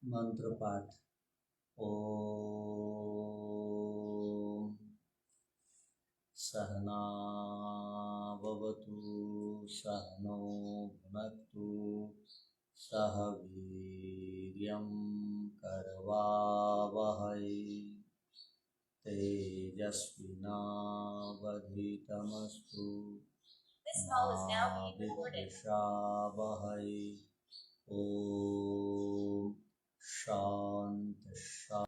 मंत्र पाठ। ओम सहना भवतु सहनो भुनक्तु सह वीर्यं करवावहै तेजस्विनावधीतमस्तु मा विद्विषावहै। ओम शांति शांति।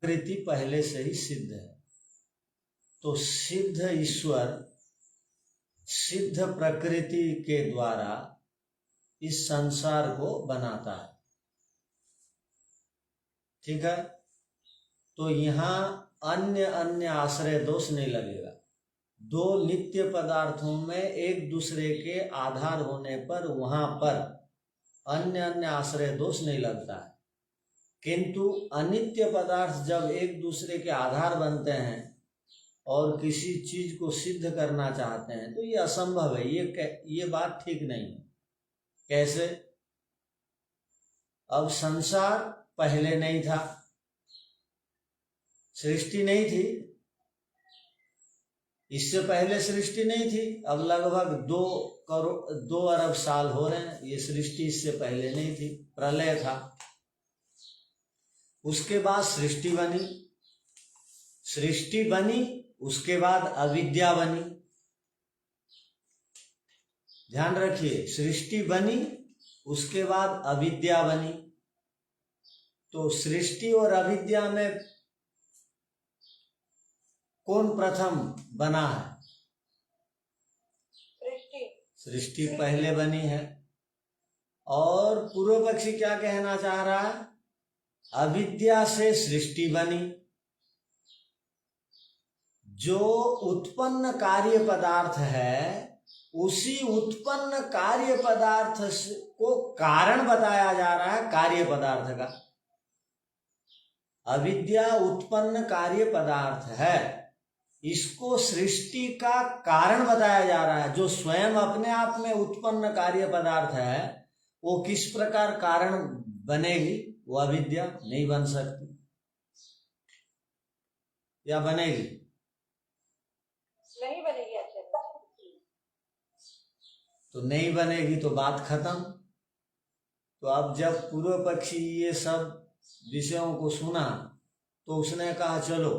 प्रकृति पहले से ही सिद्ध है, तो सिद्ध ईश्वर सिद्ध प्रकृति के द्वारा इस संसार को बनाता है। ठीक है, तो यहाँ अन्य अन्य आश्रय दोष नहीं लगेगा। दो नित्य पदार्थों में एक दूसरे के आधार होने पर वहां पर अन्य अन्य आश्रय दोष नहीं लगता है, किंतु अनित्य पदार्थ जब एक दूसरे के आधार बनते हैं और किसी चीज को सिद्ध करना चाहते हैं तो ये असंभव है। ये बात ठीक नहीं है। कैसे? अब संसार पहले नहीं था, सृष्टि नहीं थी, इससे पहले सृष्टि नहीं थी। अब लगभग 2 अरब साल हो रहे हैं, ये सृष्टि इससे पहले नहीं थी, प्रलय था। उसके बाद सृष्टि बनी, उसके बाद अविद्या बनी। ध्यान रखिए, सृष्टि बनी, उसके बाद अविद्या बनी। तो सृष्टि और अविद्या में कौन प्रथम बना है? सृष्टि पहले बनी है। और पूर्व पक्षी क्या कहना चाह रहा है? अविद्या से सृष्टि बनी। जो उत्पन्न कार्य पदार्थ है, उसी उत्पन्न कार्य पदार्थ को कारण बताया जा रहा है कार्य पदार्थ का। अविद्या उत्पन्न कार्य पदार्थ है, इसको सृष्टि का कारण बताया जा रहा है। जो स्वयं अपने आप में उत्पन्न कार्य पदार्थ है, वो किस प्रकार कारण बनेगी? वो अविद्या नहीं बन सकती, या बनेगी? नहीं बनेगी। अच्छा, तो नहीं बनेगी तो बात खत्म। तो अब जब पूर्व पक्षी ये सब विषयों को सुना तो उसने कहा चलो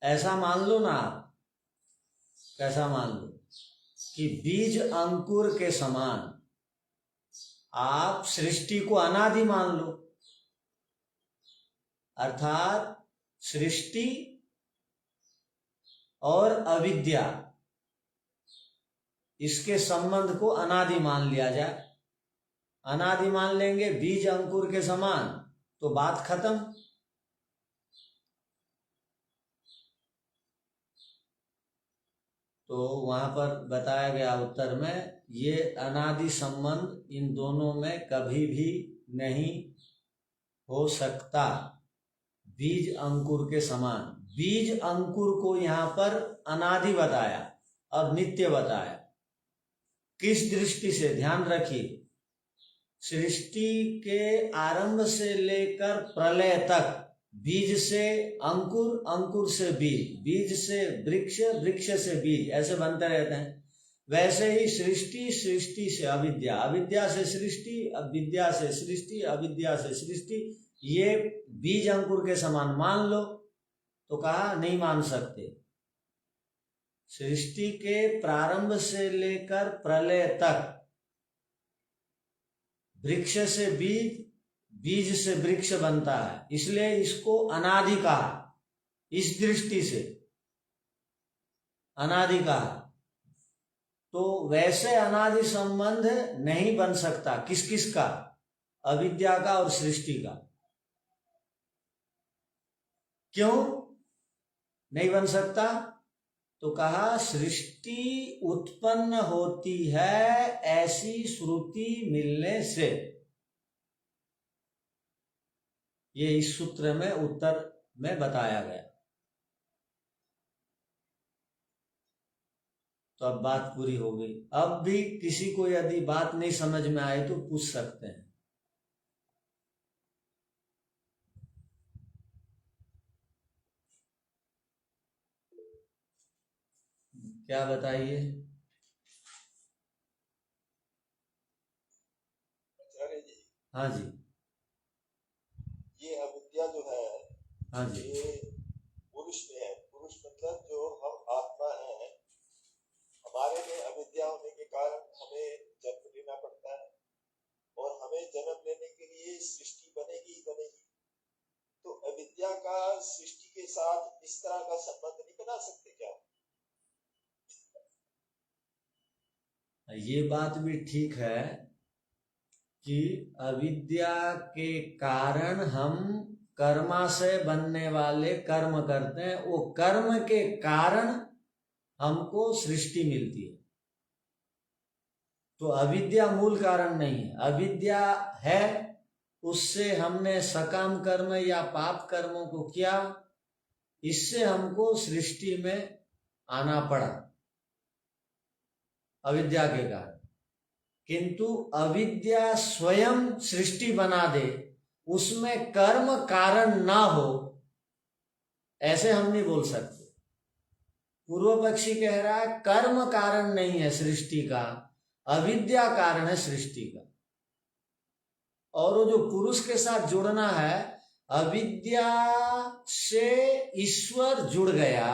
ऐसा मान लो ना आप। कैसा मान लो? कि बीज अंकुर के समान आप सृष्टि को अनादि मान लो, अर्थात सृष्टि और अविद्या इसके संबंध को अनादि मान लिया जाए। अनादि मान लेंगे, बीज अंकुर के समान, तो बात खत्म। तो वहां पर बताया गया उत्तर में, ये अनादि संबंध इन दोनों में कभी भी नहीं हो सकता। बीज अंकुर के समान, बीज अंकुर को यहां पर अनादि बताया और नित्य बताया। किस दृष्टि से? ध्यान रखिए, सृष्टि के आरंभ से लेकर प्रलय तक बीज से अंकुर, अंकुर से बीज, बीज से वृक्ष, वृक्ष से बीज, ऐसे बनते रहते हैं। वैसे ही सृष्टि, सृष्टि से अविद्या, अविद्या से सृष्टि, अविद्या से सृष्टि, अविद्या से सृष्टि, ये बीज अंकुर के समान मान लो। तो कहा नहीं मान सकते। सृष्टि के प्रारंभ से लेकर प्रलय तक वृक्ष से बीज, बीज से वृक्ष बनता है, इसलिए इसको अनादि कहा। इस दृष्टि से अनादि कहा। तो वैसे अनादि संबंध नहीं बन सकता। किस किस का? अविद्या का और सृष्टि का। क्यों नहीं बन सकता? तो कहा सृष्टि उत्पन्न होती है ऐसी श्रुति मिलने से। ये इस सूत्र में उत्तर में बताया गया। तो अब बात पूरी हो गई। अब भी किसी को यदि बात नहीं समझ में आए तो पूछ सकते हैं। क्या बताइए? हाँ जी। ये अविद्या जो है, हाँ जी, ये पुरुष में है। पुरुष मतलब जो हम आत्मा है, हमारे में अविद्या होने के कारण हमें जन्म लेना पड़ता है, और हमें जन्म लेने के लिए सृष्टि बनेगी ही बनेगी। तो अविद्या का सृष्टि के साथ इस तरह का संबंध नहीं बना सकते क्या? ये बात भी ठीक है कि अविद्या के कारण हम कर्माशय बनने वाले कर्म करते हैं। वो कर्म के कारण हमको सृष्टि मिलती है। तो अविद्या मूल कारण नहीं है। अविद्या है, उससे हमने सकाम कर्म या पाप कर्मों को किया, इससे हमको सृष्टि में आना पड़ा अविद्या के कारण। किंतु अविद्या स्वयं सृष्टि बना दे, उसमें कर्म कारण ना हो, ऐसे हम नहीं बोल सकते। पूर्व पक्षी कह रहा है कर्म कारण नहीं है सृष्टि का, अविद्या कारण है सृष्टि का। और वो जो पुरुष के साथ जुड़ना है, अविद्या से ईश्वर जुड़ गया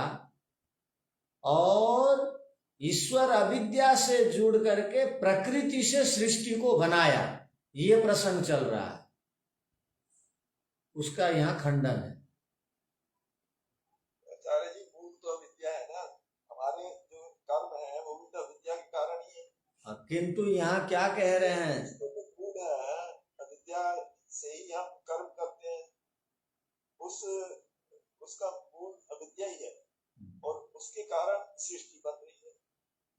और ईश्वर अविद्या से जुड़ करके प्रकृति से सृष्टि को बनाया। ये प्रसंग चल रहा है, उसका यहाँ खंडन है। आचार्य जी, मूल तो अविद्या है ना। हमारे जो कर्म है वो भी तो अविद्या के कारण ही है। किंतु यहाँ क्या कह रहे हैं? मूल है अविद्या से ही हम कर्म करते हैं। उसका मूल अविद्या ही है, और उसके कारण सृष्टि बन रही है।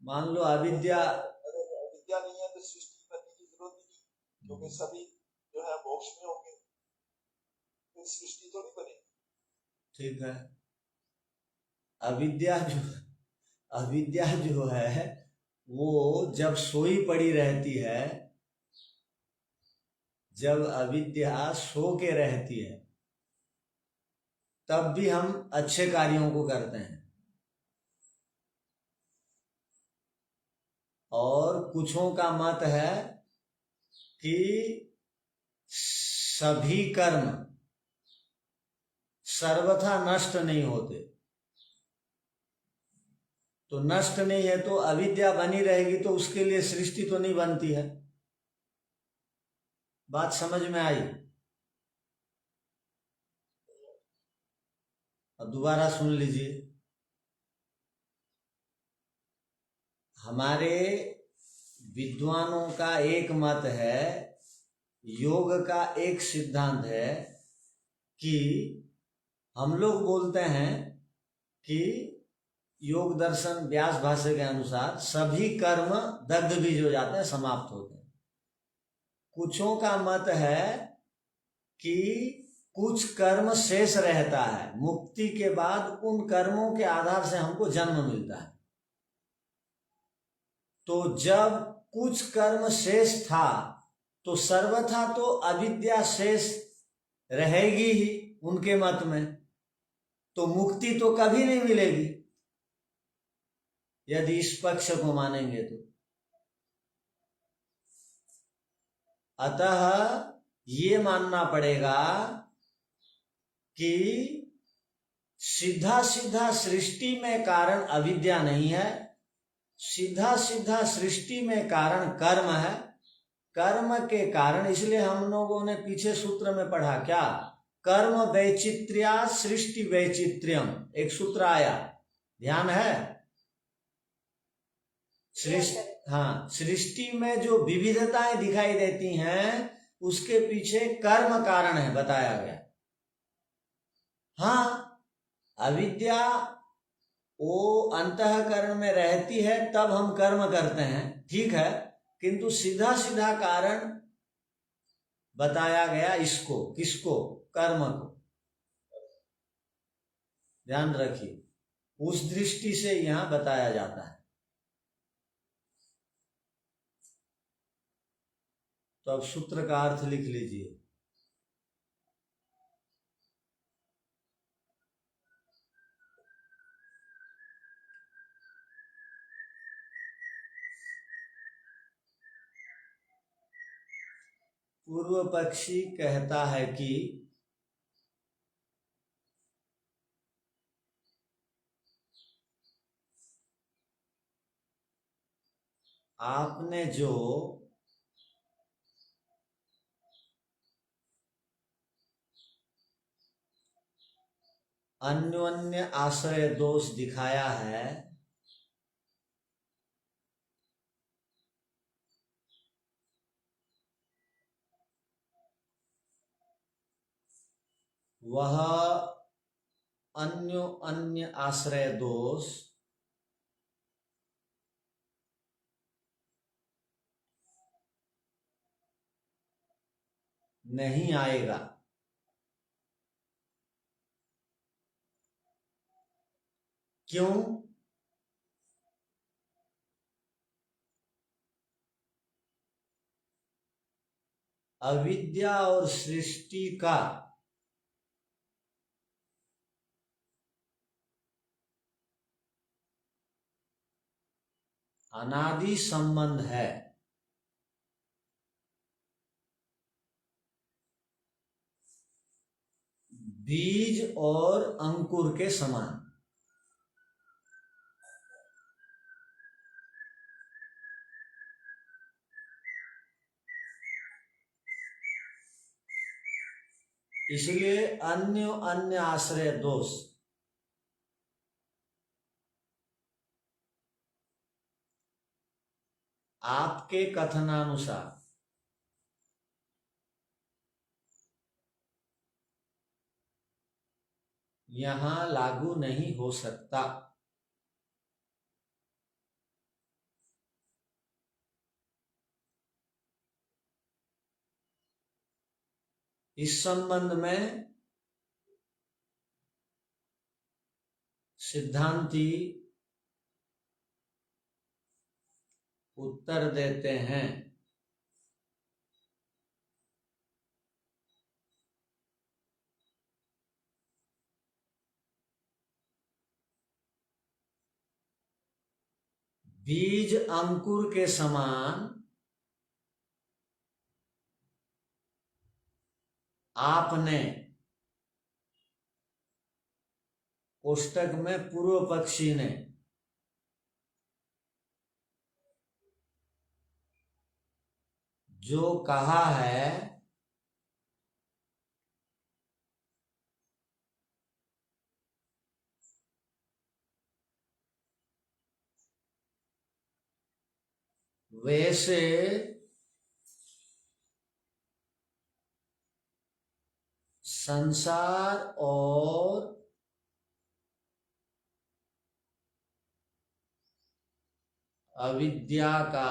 मान लो अविद्या, अगर अविद्या नहीं है तो सृष्टि बनने की जरूरत ही नहीं, क्योंकि सभी जो है मोक्ष में होंगे, फिर सृष्टि तो नहीं बनेगी। ठीक है। अविद्या जो है वो जब सोई पड़ी रहती है, जब अविद्या सो के रहती है, तब भी हम अच्छे कार्यों को करते हैं। और कुछों का मत है कि सभी कर्म सर्वथा नष्ट नहीं होते। तो नष्ट नहीं है तो अविद्या बनी रहेगी, तो उसके लिए सृष्टि तो नहीं बनती है। बात समझ में आई? अब दोबारा सुन लीजिए। हमारे विद्वानों का एक मत है, योग का एक सिद्धांत है कि हम लोग बोलते हैं कि योग दर्शन व्यास भाष्य के अनुसार सभी कर्म दग्ध बीज हो जाते हैं, समाप्त होते हैं। कुछों का मत है कि कुछ कर्म शेष रहता है, मुक्ति के बाद उन कर्मों के आधार से हमको जन्म मिलता है। तो जब कुछ कर्म शेष था तो सर्वथा तो अविद्या शेष रहेगी ही उनके मत में, तो मुक्ति तो कभी नहीं मिलेगी यदि इस पक्ष को मानेंगे तो। अतः ये मानना पड़ेगा कि सीधा सीधा सृष्टि में कारण अविद्या नहीं है, सीधा सीधा सृष्टि में कारण कर्म है। कर्म के कारण, इसलिए हम लोगों ने पीछे सूत्र में पढ़ा क्या, कर्म वैचित्र्या सृष्टि वैचित्र्यम, एक सूत्र आया, ध्यान है? सृष्टि में जो विविधताएं दिखाई देती हैं उसके पीछे कर्म कारण है बताया गया। हाँ, अविद्या वो अंतःकरण में रहती है तब हम कर्म करते हैं, ठीक है, किंतु सीधा सीधा कारण बताया गया इसको, किसको, कर्म को। ध्यान रखिए, उस दृष्टि से यहां बताया जाता है। तो अब सूत्र का अर्थ लिख लीजिए। पूर्व पक्षी कहता है कि आपने जो अन्योन्य आश्रय दोष दिखाया है वह अन्य आश्रय दोष नहीं आएगा। क्यों? अविद्या और सृष्टि का अनादि संबंध है। बीज और अंकुर के समान। इसलिए अन्य आश्रय दोष आपके कथनानुसार यहां लागू नहीं हो सकता। इस संबंध में सिद्धांती उत्तर देते हैं बीज अंकुर के समान आपने पुस्तक में पूर्व पक्षी ने जो कहा है वैसे संसार और अविद्या का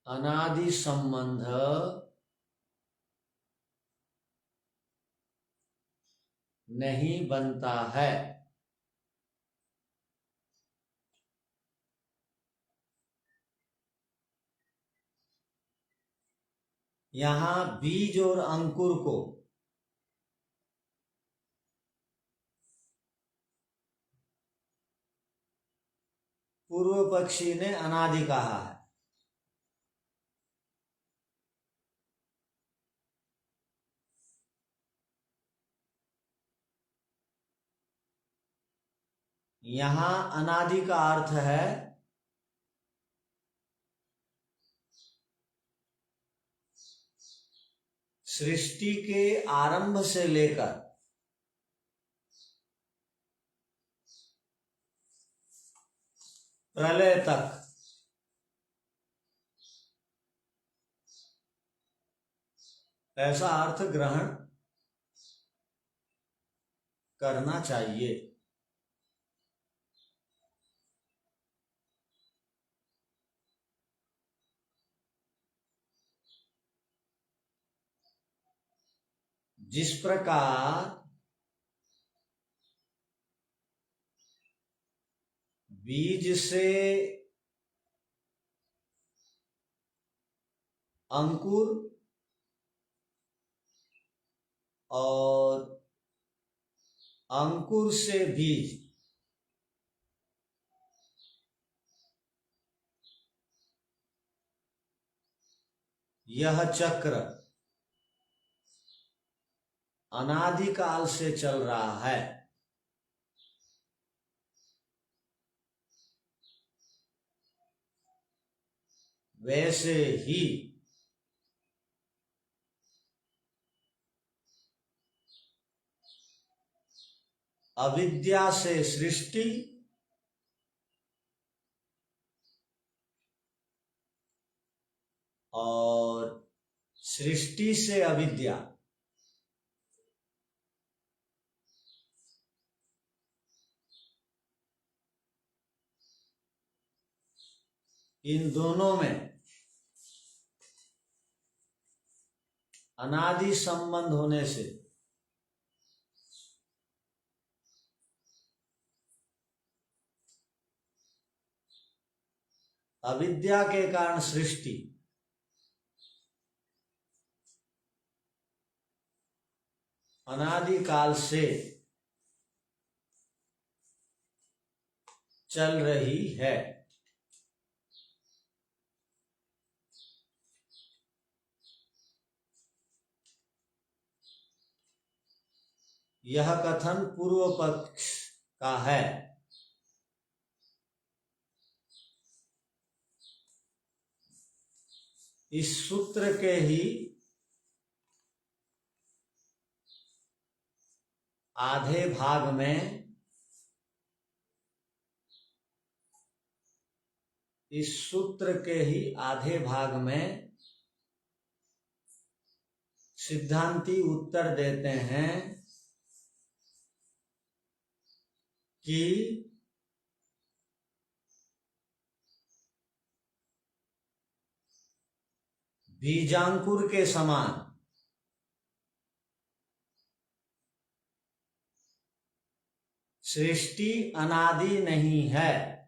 अनादि संबंध नहीं बनता है। यहां बीज और अंकुर को पूर्व पक्षी ने अनादि कहा है। यहां अनादि का अर्थ है सृष्टि के आरंभ से लेकर प्रलय तक ऐसा अर्थ ग्रहण करना चाहिए। जिस प्रकार बीज से अंकुर और अंकुर से बीज यह चक्र अनादिकाल से चल रहा है, वैसे ही अविद्या से सृष्टि और सृष्टि से अविद्या इन दोनों में अनादि संबंध होने से अविद्या के कारण सृष्टि अनादिकाल से चल रही है। यह कथन पूर्व पक्ष का है। इस सूत्र के ही आधे भाग में इस सूत्र के ही आधे भाग में सिद्धांती उत्तर देते हैं कि बीजांकुर के समान सृष्टि अनादि नहीं है।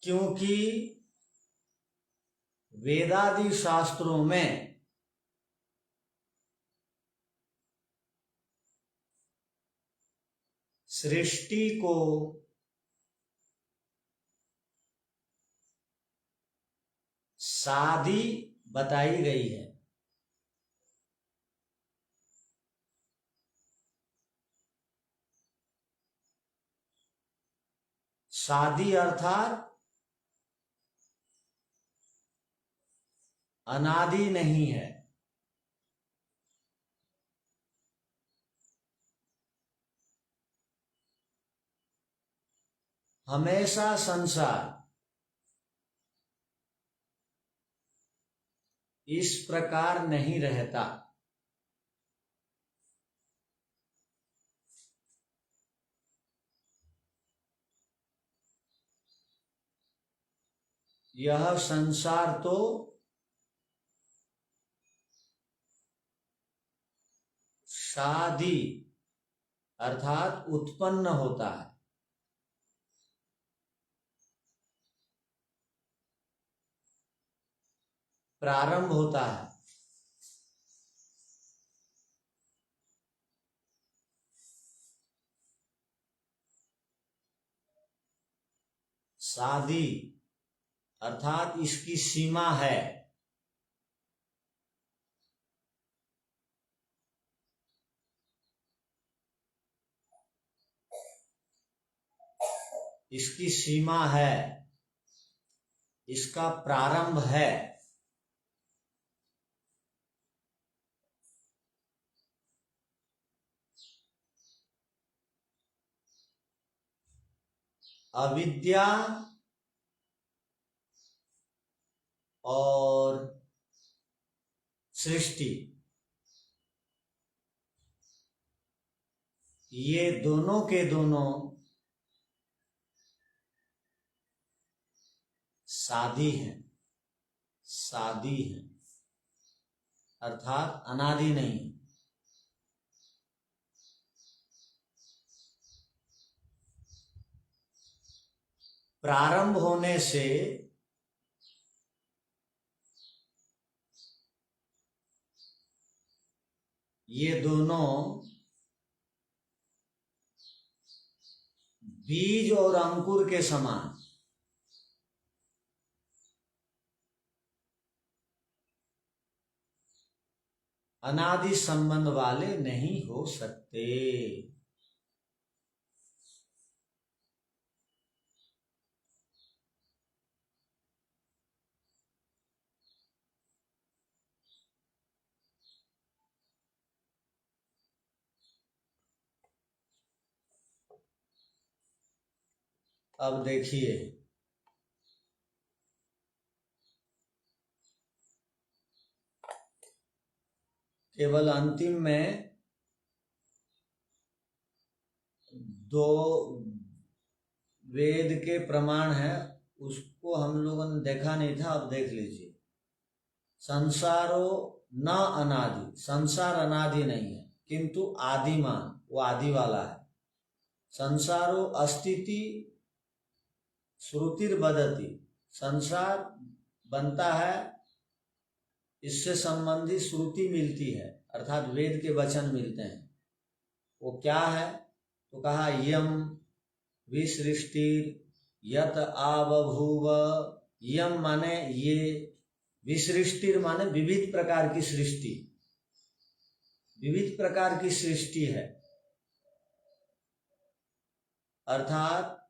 क्योंकि वेदादि शास्त्रों में सृष्टि को सादी बताई गई है। सादी अर्थात अनादि नहीं है। हमेशा संसार इस प्रकार नहीं रहता। यह संसार तो शादी अर्थात उत्पन्न होता है। प्रारंभ होता है। शादी अर्थात इसकी सीमा है। इसकी सीमा है, इसका प्रारंभ है। अविद्या और सृष्टि, ये दोनों के दोनों शादी हैं, शादी हैं, अर्थात अनादि नहीं। प्रारंभ होने से ये दोनों बीज और अंकुर के समान अनादि संबंध वाले नहीं हो सकते। अब देखिए, केवल अंतिम में दो वेद के प्रमाण है, उसको हम लोगों ने देखा नहीं था, अब देख लीजिए। संसारो न अनादि, संसार अनादि नहीं है किंतु आदिमान, वो आदि वाला है। संसारो अस्तिति श्रुतिर बदति, संसार बनता है, इससे संबंधित श्रुति मिलती है, अर्थात वेद के वचन मिलते हैं। वो क्या है? तो कहा यम विसृष्टिर यत आबभूव। यम माने ये, विसृष्टिर माने विविध प्रकार की सृष्टि, विविध प्रकार की सृष्टि है, अर्थात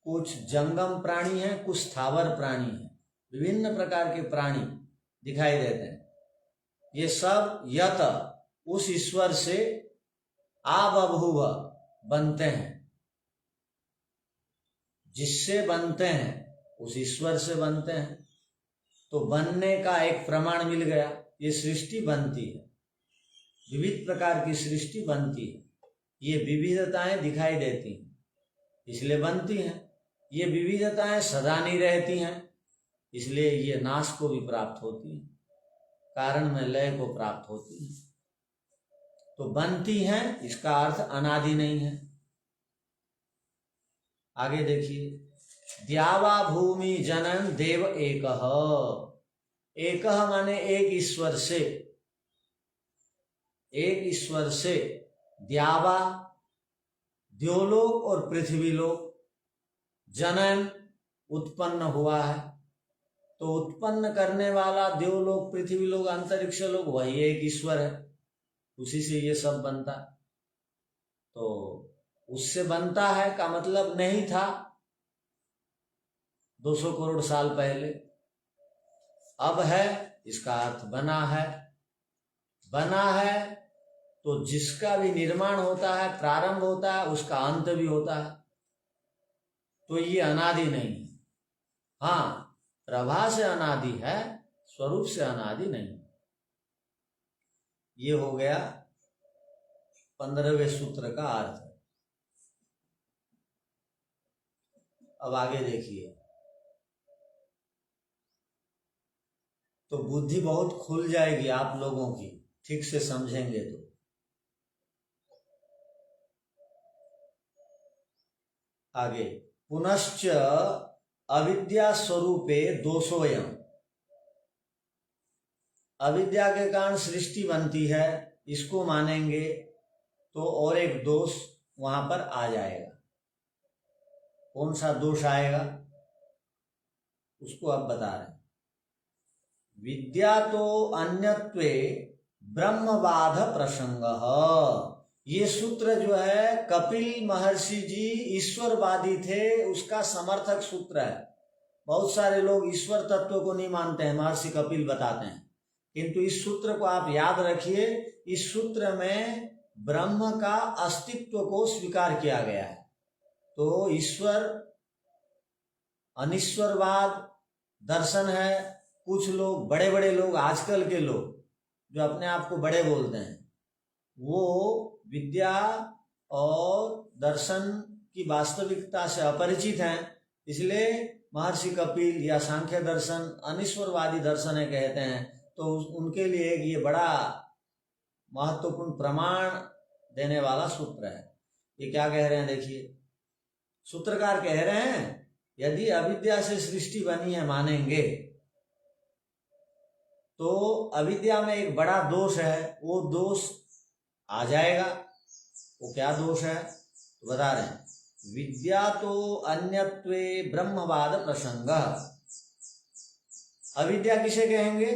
कुछ जंगम प्राणी है, कुछ स्थावर प्राणी है, विभिन्न प्रकार के प्राणी दिखाई देते हैं। ये सब यत उस ईश्वर से आबभूव बनते हैं, जिससे बनते हैं उस ईश्वर से बनते हैं। तो बनने का एक प्रमाण मिल गया, ये सृष्टि बनती है, विविध प्रकार की सृष्टि बनती है, ये विविधताएं दिखाई देती हैं इसलिए बनती हैं। ये विविधताएं सदा नहीं रहती हैं, इसलिए ये नाश को भी प्राप्त होती हैं, कारण में लय को प्राप्त होती हैं। तो बनती हैं, इसका अर्थ अनादि नहीं है। आगे देखिए, द्यावा भूमि जनन देव एकः। एकः माने एक ईश्वर से, एक ईश्वर से द्यावा द्योलोक और पृथ्वीलोक, जनन उत्पन्न हुआ है। तो उत्पन्न करने वाला देवलोक, पृथ्वीलोक, अंतरिक्ष लोक, वही एक ईश्वर है, उसी से ये सब बनता। तो उससे बनता है का मतलब नहीं था 200 करोड़ साल पहले, अब है, इसका अर्थ बना है। बना है तो जिसका भी निर्माण होता है, प्रारंभ होता है, उसका अंत भी होता है। तो ये अनादि नहीं है। हाँ, प्रभा से अनादि है, स्वरूप से अनादि नहीं। ये हो गया 15वें सूत्र का अर्थ। अब आगे देखिए, तो बुद्धि बहुत खुल जाएगी आप लोगों की, ठीक से समझेंगे तो। आगे पुनश्च अविद्या स्वरूपे दोषोयम, अविद्या के कारण सृष्टि बनती है, इसको मानेंगे तो और एक दोष वहां पर आ जाएगा। कौन सा दोष आएगा उसको अब बता रहे हैं। विद्या तो अन्यत्वे ब्रह्मवाद प्रसंग, ये सूत्र जो है कपिल महर्षि जी ईश्वरवादी थे, उसका समर्थक सूत्र है। बहुत सारे लोग ईश्वर तत्व को नहीं मानते हैं, महर्षि कपिल बताते हैं, किंतु इस सूत्र को आप याद रखिए। इस सूत्र में ब्रह्म का अस्तित्व को स्वीकार किया गया है। तो ईश्वर अनिश्वरवाद दर्शन है। कुछ लोग, बड़े बड़े लोग, आजकल के लोग जो अपने आप को बड़े बोलते हैं, वो विद्या और दर्शन की वास्तविकता से अपरिचित हैं, इसलिए महर्षि कपिल या सांख्य दर्शन अनिश्वरवादी दर्शन है कहते हैं। तो उनके लिए एक ये बड़ा महत्वपूर्ण प्रमाण देने वाला सूत्र है। ये क्या कह रहे हैं देखिए, सूत्रकार कह रहे हैं यदि अविद्या से सृष्टि बनी है मानेंगे, तो अविद्या में एक बड़ा दोष है, वो दोष आ जाएगा। वो क्या दोष है तो बता रहे हैं, विद्या तो अन्यत्वे ब्रह्मवाद प्रसंग। अविद्या किसे कहेंगे?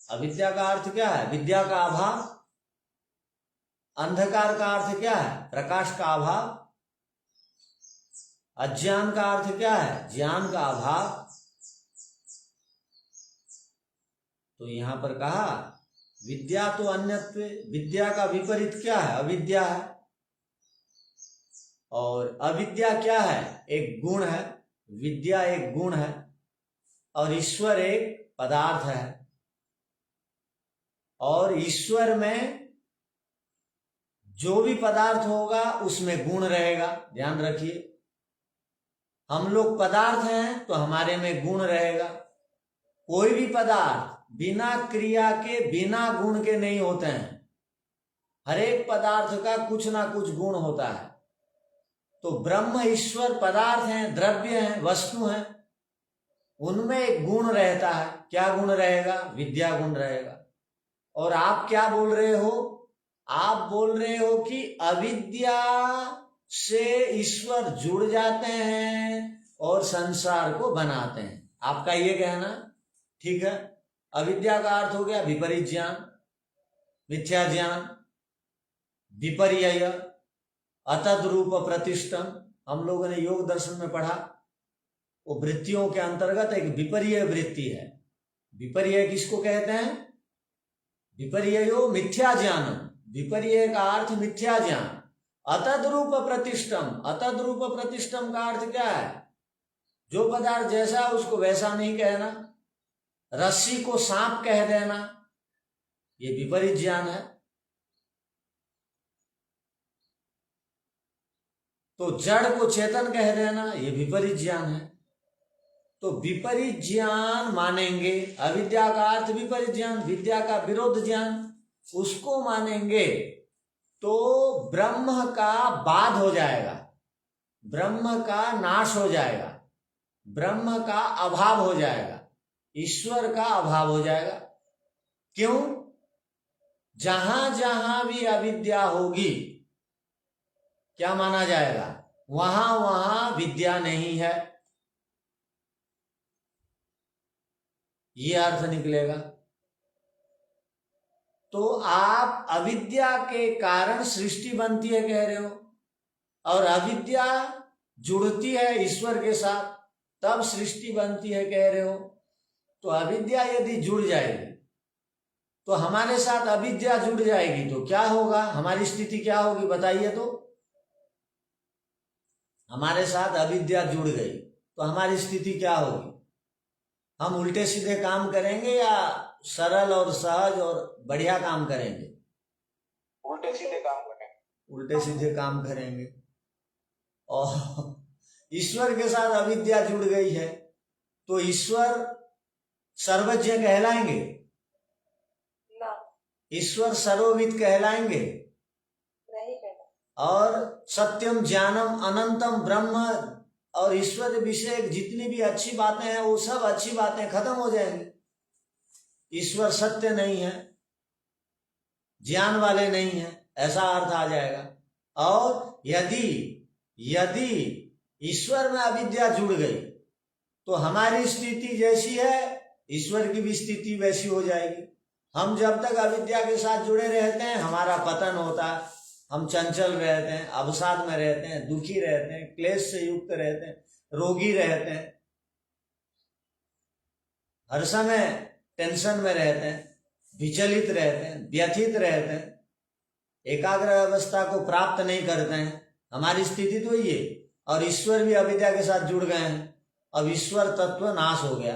अविद्या का अर्थ क्या है? विद्या का अभाव। अंधकार का अर्थ क्या है? प्रकाश का अभाव। अज्ञान का अर्थ क्या है? ज्ञान का अभाव। तो यहां पर कहा विद्या तो अन्यत्व, विद्या का विपरीत क्या है? अविद्या है। और अविद्या क्या है? एक गुण है। विद्या एक गुण है और ईश्वर एक पदार्थ है। और ईश्वर में जो भी पदार्थ होगा उसमें गुण रहेगा। ध्यान रखिए, हम लोग पदार्थ हैं तो हमारे में गुण रहेगा। कोई भी पदार्थ बिना क्रिया के, बिना गुण के नहीं होते हैं। हर एक पदार्थ का कुछ ना कुछ गुण होता है। तो ब्रह्म ईश्वर पदार्थ हैं, द्रव्य हैं, वस्तु हैं, उनमें एक गुण रहता है। क्या गुण रहेगा? विद्या गुण रहेगा। और आप क्या बोल रहे हो? आप बोल रहे हो कि अविद्या से ईश्वर जुड़ जाते हैं और संसार को बनाते हैं। आपका ये कहना ठीक है। अविद्या का अर्थ हो गया विपरीत ज्ञान, मिथ्या ज्ञान, विपर्यय, अतद्रूप प्रतिष्ठम। हम लोगों ने योग दर्शन में पढ़ा, वो वृत्तियों के अंतर्गत एक विपर्यय वृत्ति है। विपर्यय किसको कहते हैं? विपर्ययो मिथ्या ज्ञानम। विपर्यय का अर्थ मिथ्या ज्ञान। अतद्रूप प्रतिष्ठम, अतद्रूप प्रतिष्ठम का अर्थ क्या है? जो पदार्थ जैसा उसको वैसा नहीं कहना, रस्सी को सांप कह देना, ये विपरीत ज्ञान है। तो जड़ को चेतन कह देना, ये विपरीत ज्ञान है। तो विपरीत ज्ञान मानेंगे। अविद्या का अर्थ विपरीत ज्ञान, विद्या का विरोध ज्ञान, उसको मानेंगे तो ब्रह्म का बाध हो जाएगा, ब्रह्म का नाश हो जाएगा, ब्रह्म का अभाव हो जाएगा, ईश्वर का अभाव हो जाएगा। क्यों? जहां जहां भी अविद्या होगी क्या माना जाएगा? वहां वहां विद्या नहीं है, ये अर्थ निकलेगा। तो आप अविद्या के कारण सृष्टि बनती है कह रहे हो, और अविद्या जुड़ती है ईश्वर के साथ तब सृष्टि बनती है कह रहे हो। तो अविद्या यदि जुड़ जाएगी तो हमारे साथ अविद्या जुड़ जाएगी तो क्या होगा? हमारी स्थिति क्या होगी बताइए तो। हमारे साथ अविद्या जुड़ गई तो हमारी स्थिति क्या होगी? हम उल्टे सीधे काम करेंगे या सरल और सहज और बढ़िया काम करेंगे? उल्टे सीधे काम करेंगे। उल्टे सीधे काम करेंगे। और ईश्वर के साथ अविद्या जुड़ गई है तो ईश्वर सर्वज्ञ कहलाएंगे? ईश्वर सर्वविद कहलाएंगे? और सत्यम ज्ञानम अनंतम ब्रह्म और ईश्वर विषय जितनी भी अच्छी बातें हैं वो सब अच्छी बातें खत्म हो जाएंगी। ईश्वर सत्य नहीं है, ज्ञान वाले नहीं है, ऐसा अर्थ आ जाएगा। और यदि ईश्वर में अविद्या जुड़ गई तो हमारी स्थिति जैसी है ईश्वर की भी स्थिति वैसी हो जाएगी। हम जब तक अविद्या के साथ जुड़े रहते हैं हमारा पतन होता है, हम चंचल रहते हैं, अवसाद में रहते हैं, दुखी रहते हैं, क्लेश से युक्त रहते हैं, रोगी रहते हैं, हर समय टेंशन में रहते हैं, विचलित रहते हैं, व्यथित रहते हैं, एकाग्र अवस्था को प्राप्त नहीं करते हैं। हमारी स्थिति तो ये, और ईश्वर भी अविद्या के साथ जुड़ गए हैं। अब ईश्वर तत्व नाश हो गया,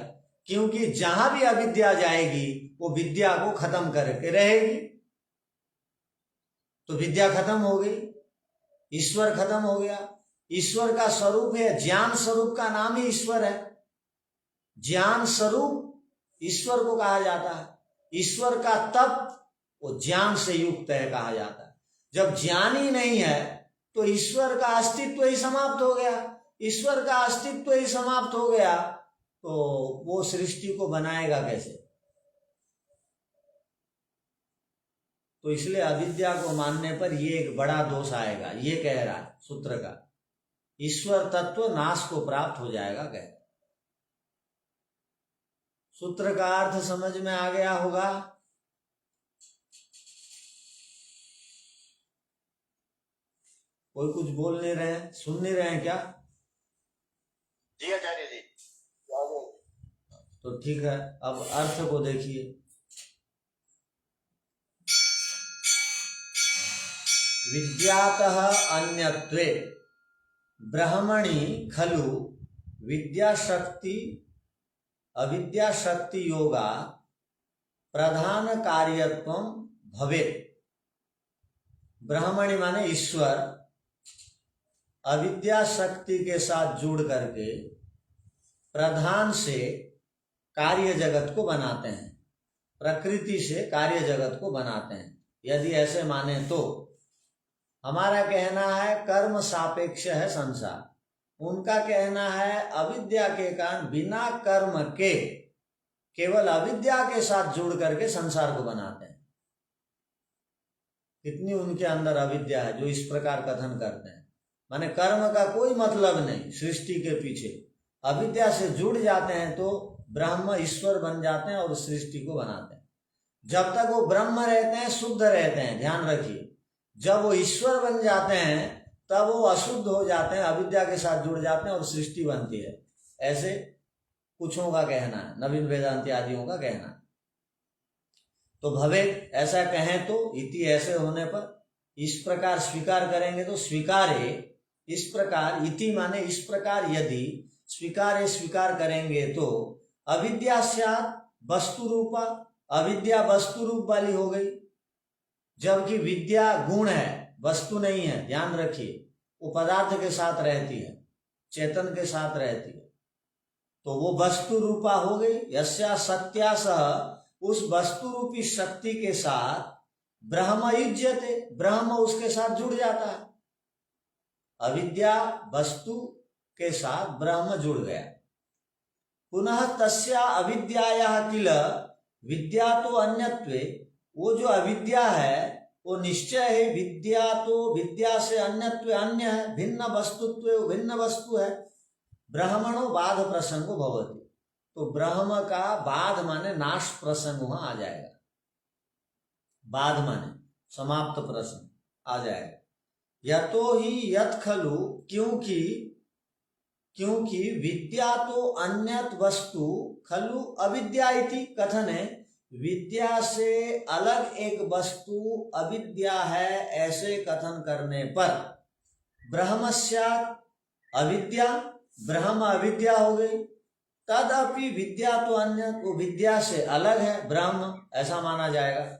क्योंकि जहां भी अविद्या जाएगी वो विद्या को खत्म करके रहेगी। तो विद्या खत्म हो गई, ईश्वर खत्म हो गया। ईश्वर का स्वरूप है, ज्ञान स्वरूप का नाम ही ईश्वर है। ज्ञान स्वरूप ईश्वर को कहा जाता है। ईश्वर का तत्व वो ज्ञान से युक्त है कहा जाता है। जब ज्ञान ही नहीं है तो ईश्वर का अस्तित्व ही समाप्त हो गया। ईश्वर का अस्तित्व ही समाप्त हो गया तो वो सृष्टि को बनाएगा कैसे? तो इसलिए अविद्या को मानने पर ये एक बड़ा दोष आएगा। ये कह रहा है सूत्र का, ईश्वर तत्व नाश को प्राप्त हो जाएगा कह। सूत्र का अर्थ समझ में आ गया होगा। कोई कुछ बोल नहीं रहे हैं, सुन नहीं रहे हैं क्या? जी आचार्य जी। तो ठीक है, अब अर्थ को देखिए। विद्यातः अन्यत्वे ब्रह्मणि खलु विद्याशक्ति अविद्याशक्ति योगा प्रधान कार्यत्वं भवेत्। ब्रह्मणि माने ईश्वर अविद्या शक्ति के साथ जुड़ करके प्रधान से कार्य जगत को बनाते हैं, प्रकृति से कार्य जगत को बनाते हैं। यदि ऐसे माने तो हमारा कहना है कर्म सापेक्ष है संसार, उनका कहना है अविद्या के कारण बिना कर्म के केवल अविद्या के साथ जुड़ करके संसार को बनाते हैं। कितनी उनके अंदर अविद्या है जो इस प्रकार कथन करते हैं। माने कर्म का कोई मतलब नहीं सृष्टि के पीछे, अविद्या से जुड़ जाते हैं तो ब्रह्म ईश्वर बन जाते हैं और सृष्टि को बनाते हैं। जब तक वो ब्रह्म रहते हैं शुद्ध रहते हैं, ध्यान रखिए। जब वो ईश्वर बन जाते हैं तब वो अशुद्ध हो जाते हैं, अविद्या के साथ जुड़ जाते हैं और सृष्टि बनती है। ऐसे कुछों का कहना है, नवीन वेदांती आदियों का कहना है। तो भवे ऐसा कहें तो इति, ऐसे होने पर इस प्रकार स्वीकार करेंगे तो स्वीकारे, इस प्रकार इति माने इस प्रकार, यदि स्वीकारे स्वीकार करेंगे तो अविद्या स्यात् वस्तु रूपा, अविद्या वस्तु रूप वाली हो गई। जबकि विद्या गुण है, वस्तु नहीं है, ध्यान रखिए। वो पदार्थ के साथ रहती है, चेतन के साथ रहती है, तो वो वस्तु रूपा हो गई। यस्या सत्या सह, उस वस्तु रूपी शक्ति के साथ ब्रह्म युज्यते, ब्रह्म उसके साथ जुड़ जाता है। अविद्या वस्तु के साथ ब्रह्म जुड़ गया। पुनः तस्या अविद्याया किल विद्या तो अन्यत्वे, वो जो अविद्या है वो निश्चय है विद्या तो विद्या से अन्यत्व अन्य है, भिन्न वस्तुत्व भिन्न वस्तु है। ब्रह्मणो बाध प्रसंगो भवति, तो ब्रह्म का बाध माने नाश प्रसंग वहां आ जाएगा। बाध माने समाप्त प्रसंग आ जाएगा। यतो ही यत् खलु, क्योंकि विद्या तो अन्यत वस्तु खलु अविद्या इति कथन है। विद्या से अलग एक वस्तु अविद्या है, ऐसे कथन करने पर ब्रह्मस्यात् अविद्या, ब्रह्म अविद्या हो गई। तदपि विद्या तो अन्य, वो विद्या से अलग है ब्रह्म, ऐसा माना जाएगा।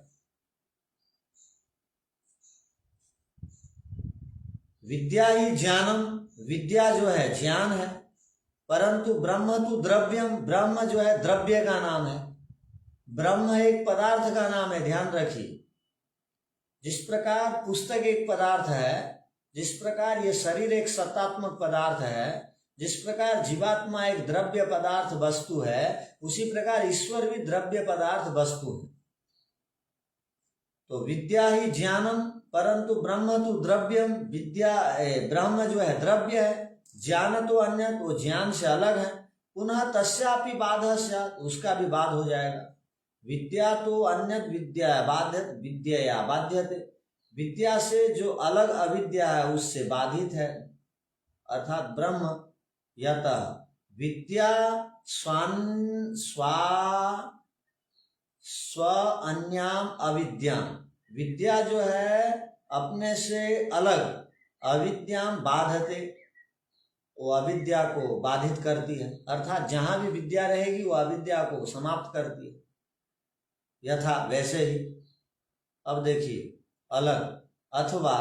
विद्या ही ज्ञानम, विद्या जो है ज्ञान है, परंतु ब्रह्म तो द्रव्यम, ब्रह्म जो है द्रव्य का नाम है, ब्रह्म एक पदार्थ का नाम है, ध्यान रखिए। जिस प्रकार पुस्तक एक पदार्थ है जिस प्रकार ये शरीर एक सत्तात्मक पदार्थ है, जिस प्रकार जीवात्मा एक द्रव्य पदार्थ वस्तु है, उसी प्रकार ईश्वर भी द्रव्य पदार्थ वस्तु है। तो विद्या ही ज्ञानम, परंतु ब्रह्म तो द्रव्यम। विद्या ब्रह्म जो है द्रव्य है, ज्ञान तो अन्य, वो ज्ञान से अलग है। पुनः तस्यापि बाधा स्यात्, उसका भी बाध हो जाएगा। विद्या तो अन्य विद्या बाध्य, विद्या बाध्यते, विद्या से जो अलग अविद्या है उससे बाधित है। अर्थात ब्रह्म यतः विद्या स्व अन्याम अविद्याम, विद्या जो है अपने से अलग, अविद्याम बाधते, वो अविद्या को बाधित करती है। अर्थात जहां भी विद्या रहेगी वो अविद्या को समाप्त करती है। यथा वैसे ही, अब देखिए अलग, अथवा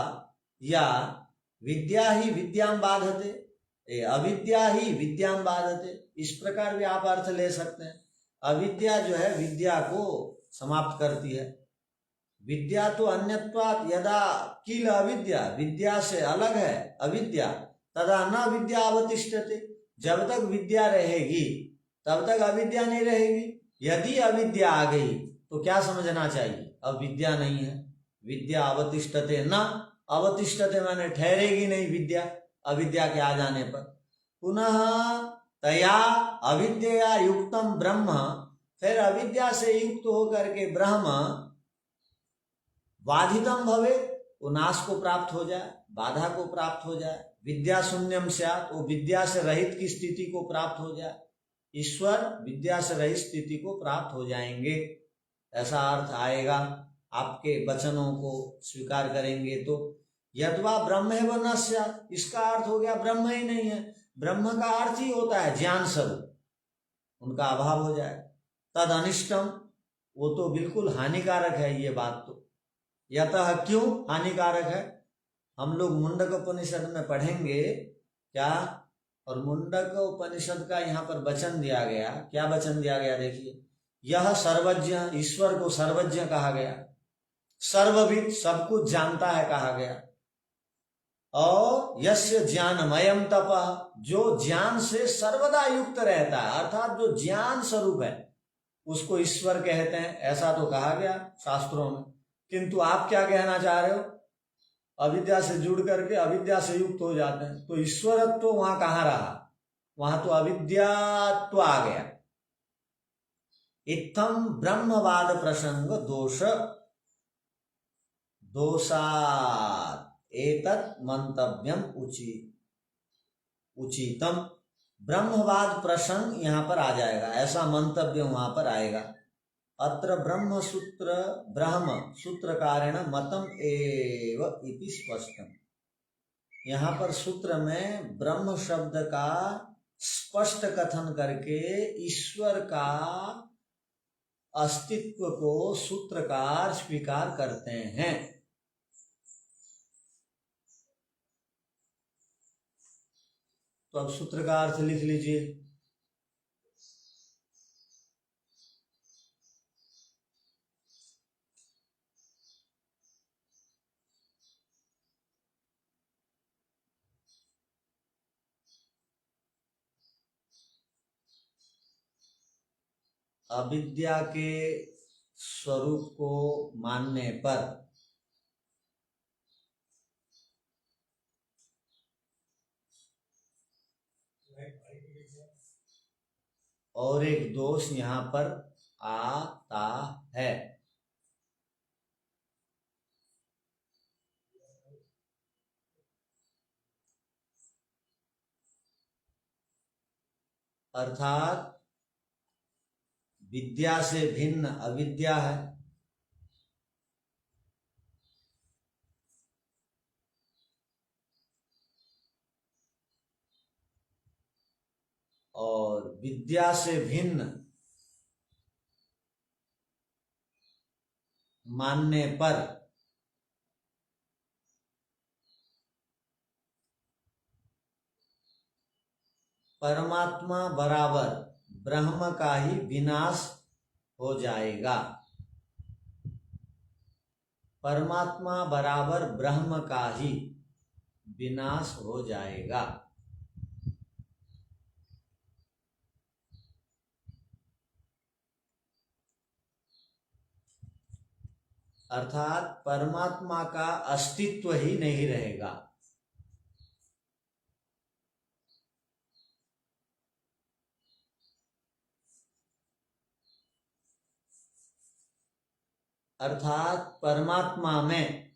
या विद्या ही विद्याम बाधते, अविद्या ही विद्याम बाधते, इस प्रकार भी आप अर्थ ले सकते हैं। अविद्या जो है विद्या को समाप्त करती है। विद्या तो अन्यत्वात् यदा किल अविद्या, विद्या से अलग है अविद्या, तदा न विद्या अवतिष्ठते, जब तक विद्या रहेगी तब तक अविद्या नहीं रहेगी। यदि अविद्या आ गई तो क्या समझना चाहिए, अब विद्या नहीं है। विद्या अवतिष्ठते न, अवतिष्ठते माने ठहरेगी नहीं विद्या, अविद्या के आ जाने पर। पुनः तया अविद्या युक्तम ब्रह्म, फिर अविद्या से युक्त होकर के ब्रह्म बाधितम भवे, वो नाश को प्राप्त हो जाए, बाधा को प्राप्त हो जाए। विद्या शून्यम स्यात्, वो विद्या से रहित की स्थिति को प्राप्त हो जाए। ईश्वर विद्या से रहित स्थिति को प्राप्त हो जाएंगे, ऐसा अर्थ आएगा आपके वचनों को स्वीकार करेंगे तो। यद्वा ब्रह्मेव न स्यात्, इसका अर्थ हो गया ब्रह्म ही नहीं है। ब्रह्म का अर्थ ही होता है ज्ञान स्वरूप, उनका अभाव हो जाए। तद अनिष्टम, वो तो बिल्कुल हानिकारक है ये बात तो। यतः, क्यों हानिकारक है, हम लोग मुंडक उपनिषद में पढ़ेंगे क्या, और मुंडक उपनिषद का यहाँ पर वचन दिया गया। क्या वचन दिया गया देखिए, यह सर्वज्ञ, ईश्वर को सर्वज्ञ कहा गया, सर्वविद, सब कुछ जानता है कहा गया, और यस्य ज्ञानमयम तपः, जो ज्ञान से सर्वदा युक्त रहता है, अर्थात जो ज्ञान स्वरूप है उसको ईश्वर कहते हैं, ऐसा तो कहा गया शास्त्रों में। किंतु आप क्या कहना चाह रहे हो, अविद्या से जुड़ करके अविद्या से युक्त हो जाते हैं, तो ईश्वरत्व तो वहां कहाँ रहा, वहां तो अविद्यात्व आ गया। इत्थम ब्रह्मवाद प्रसंग दोषात् एतत् मंतव्यम उचितम, ब्रह्मवाद प्रसंग यहाँ पर आ जाएगा, ऐसा मंतव्य वहां पर आएगा। अत्र ब्रह्म सूत्रकारेण मतम एव इति स्पष्टम, यहाँ पर सूत्र में ब्रह्म शब्द का स्पष्ट कथन करके ईश्वर का अस्तित्व को सूत्रकार स्वीकार करते हैं। तो अब सूत्र का अर्थ लिख लीजिए। अविद्या के स्वरूप को मानने पर और एक दोष यहाँ पर आता है, अर्थात विद्या से भिन्न अविद्या है, और विद्या से भिन्न मानने पर परमात्मा बराबर ब्रह्म का ही विनाश हो जाएगा। परमात्मा बराबर ब्रह्म का ही विनाश हो जाएगा। अर्थात परमात्मा का अस्तित्व ही नहीं रहेगा। अर्थात परमात्मा में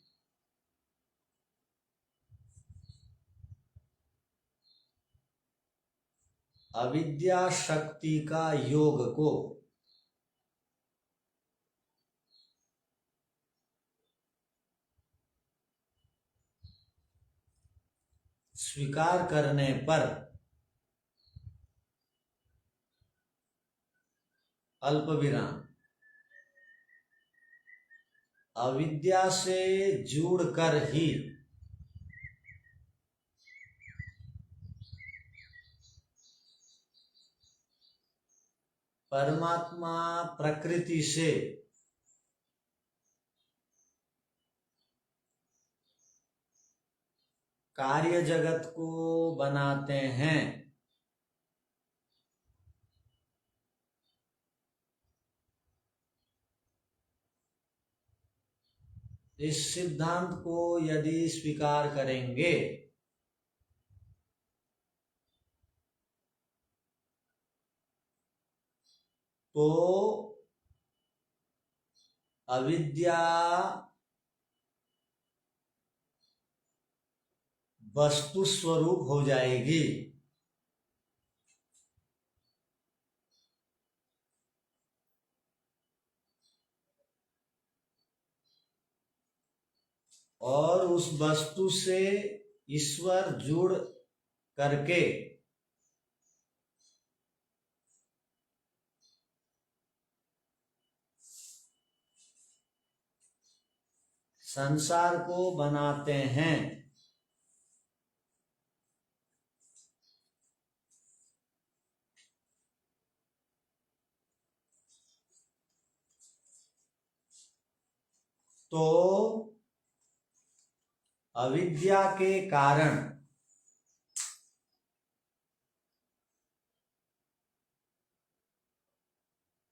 अविद्या शक्ति का योग को स्वीकार करने पर अल्प विराम अविद्या से जुड़कर ही परमात्मा प्रकृति से कार्य जगत को बनाते हैं। इस सिद्धांत को यदि स्वीकार करेंगे तो अविद्या वस्तु स्वरूप हो जाएगी। और उस वस्तु से ईश्वर जुड़ करके संसार को बनाते हैं। तो अविद्या के कारण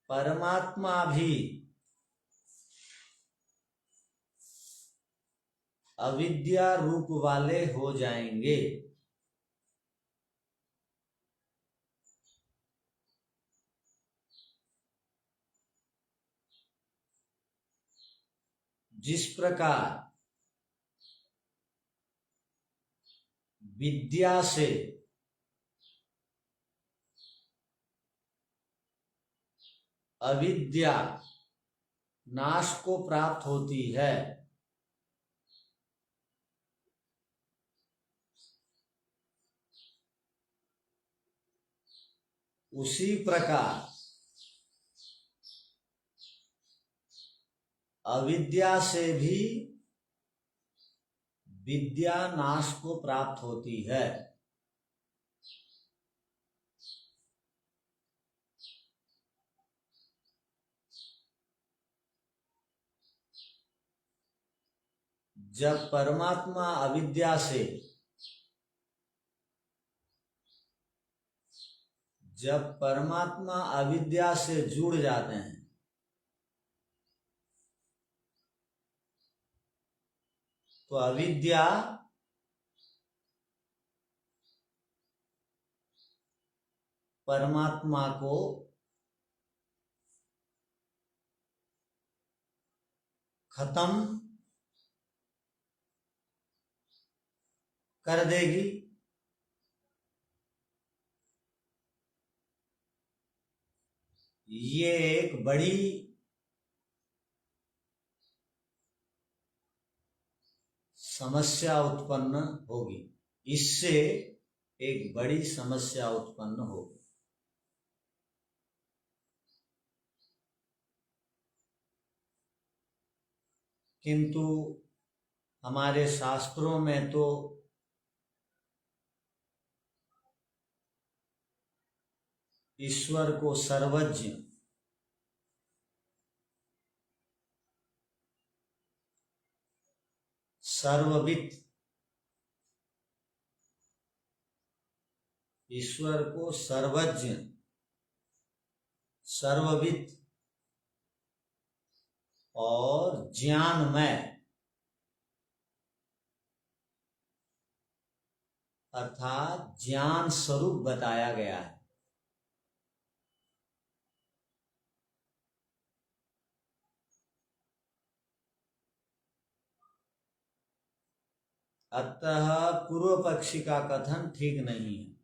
परमात्मा भी अविद्या रूप वाले हो जाएंगे। जिस प्रकार विद्या से अविद्या नाश को प्राप्त होती है, उसी प्रकार अविद्या से भी विद्या नाश को प्राप्त होती है। जब परमात्मा अविद्या से जुड़ जाते हैं तो अविद्या परमात्मा को खत्म कर देगी। ये एक बड़ी समस्या उत्पन्न होगी। इससे एक बड़ी समस्या उत्पन्न होगी। किंतु हमारे शास्त्रों में तो ईश्वर को सर्वज्ञ, सर्ववित् ईश्वर को सर्वज्ञ, सर्वविद और ज्ञानमय अर्थात ज्ञान स्वरूप बताया गया है। अतः पूर्व पक्षी का कथन ठीक नहीं है।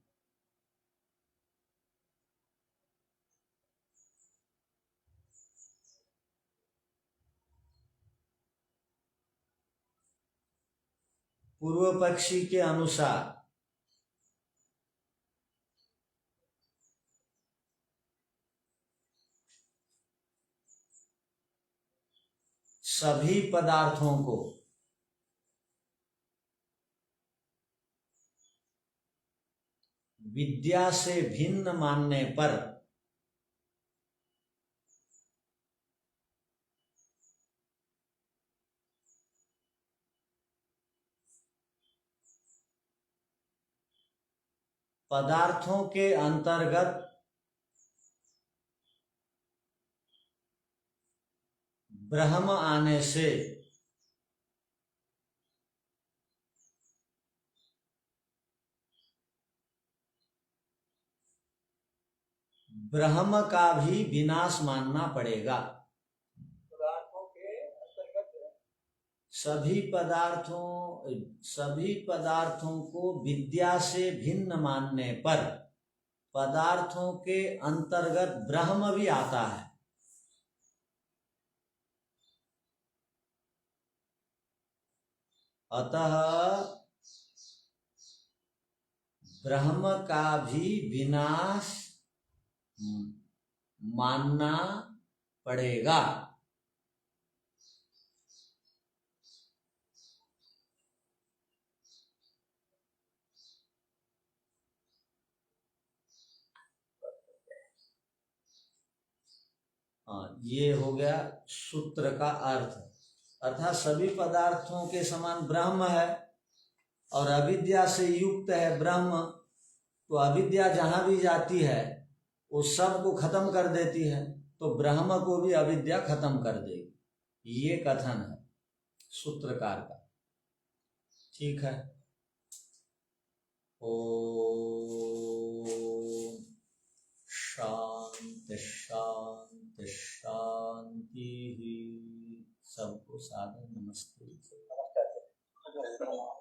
पूर्व पक्षी के अनुसार सभी पदार्थों को विद्या से भिन्न मानने पर पदार्थों के अंतर्गत ब्रह्म आने से ब्रह्म का भी विनाश मानना पड़ेगा। पदार्थों के अंतर्गत सभी पदार्थों को विद्या से भिन्न मानने पर पदार्थों के अंतर्गत ब्रह्म भी आता है। अतः ब्रह्म का भी विनाश मानना पड़ेगा। ये हो गया सूत्र का अर्थ। अर्थात सभी पदार्थों के समान ब्रह्म है और अविद्या से युक्त है ब्रह्म, तो अविद्या जहां भी जाती है वो सब को खत्म कर देती है, तो ब्रह्म को भी अविद्या खत्म कर देगी। ये कथन है सूत्रकार का। ठीक है। ओम शांति शांति शांति। सबको सादर नमस्ते। नमस्कार।